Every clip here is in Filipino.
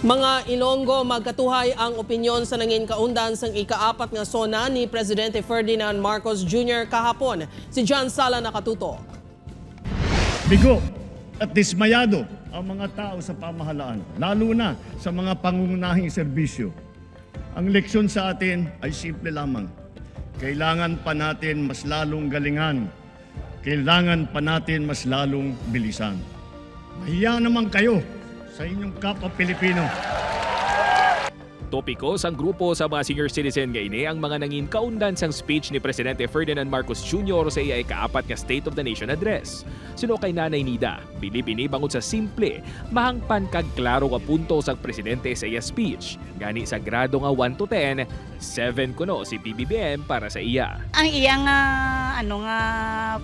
Mga Ilonggo, magkatuhay ang opinyon sa nangin kaundan sang ikaapat nga sona ni Presidente Ferdinand Marcos Jr. kahapon. Si John Sala nakatuto. Bigo at dismayado ang mga tao sa pamahalaan, lalo na sa mga pangunahing serbisyo. Ang leksyon sa atin ay simple lamang. Kailangan pa natin mas lalong galingan. Kailangan pa natin mas lalong bilisan. Mahiya naman kayo sa inyong kapwa Pilipino. Topiko sang grupo sa mga senior citizen ngayon ang mga nangin kaundan sang speech ni Presidente Ferdinand Marcos Jr. sa iya ikaapat nga State of the Nation address. Sino kay Nanay Nida, bilibini bangod sa simple, mahangpan kag klaro nga punto sang presidente sa iya speech. Gani sa grado nga 1 to 10, 7 kuno si PBBM para sa iya. Ang iya nga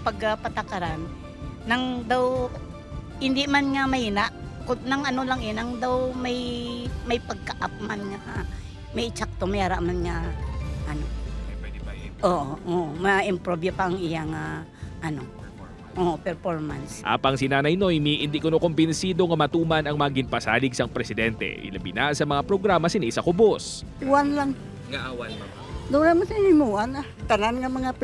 pagpatakaran nang daw hindi man nga mahina nang lang nang daw may pagka-up man nga may tsakto may ara man nga ma-improve pa ang iya nga performance. Apang si Nanay Noemi, hindi kuno kumbinsido nga matuman ang maging pasalig sang presidente. Ilabi na sa mga programa sini sa kubos. Iwan lang. Nga awan, ma'am. Dula man sa inimuan. Tanan nga mga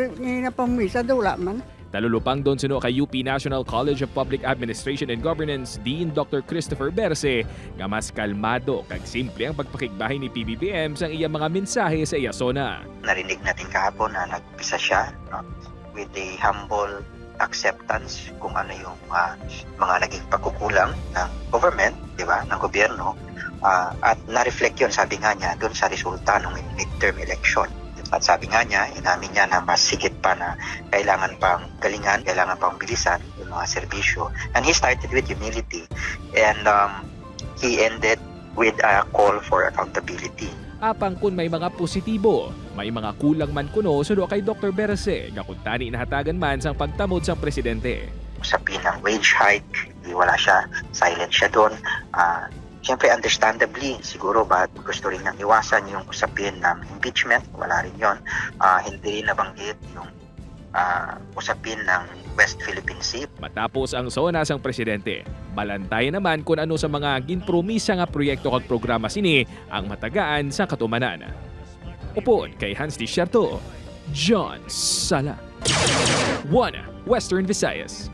pamisa, dula man. Talulupang doon sino kay UP National College of Public Administration and Governance Dean Dr. Christopher Berse nga mas kalmado kag simple ang pagpakigbahay ni PBBM sa iyang mga mensahe sa iya sona. Narinig natin kahapon na nagpisa siya with a humble acceptance kung ano yung mga naging pagkukulang ng government, di ba, ng gobyerno, at na-reflect yun, sabi nga niya, doon sa resulta ng midterm election. At sabi nga niya, inamin niya na mas sigit pa na kailangan pang galingan, kailangan pang bilisan yung mga serbisyo. And he started with humility and he ended with a call for accountability. Apang kun may mga positibo, may mga kulang man kuno sudo kay Dr. Berse, gakuntani nahatagan man sang pagtamod sang presidente. Usapin ng wage hike, wala siya, silent siya doon. Siyempre, understandably, siguro ba gusto rin niyang iwasan yung usapin ng impeachment, wala rin yun. Hindi rin nabanggit yung usapin ng West Philippine Sea. Matapos ang sona sang presidente, balantayan naman kung ano sa mga ginpromisa nga proyekto kag programa sini ang matagaan sa katumanan. Upod kay Hans Di Sierto, John Sala. 1 Western Visayas.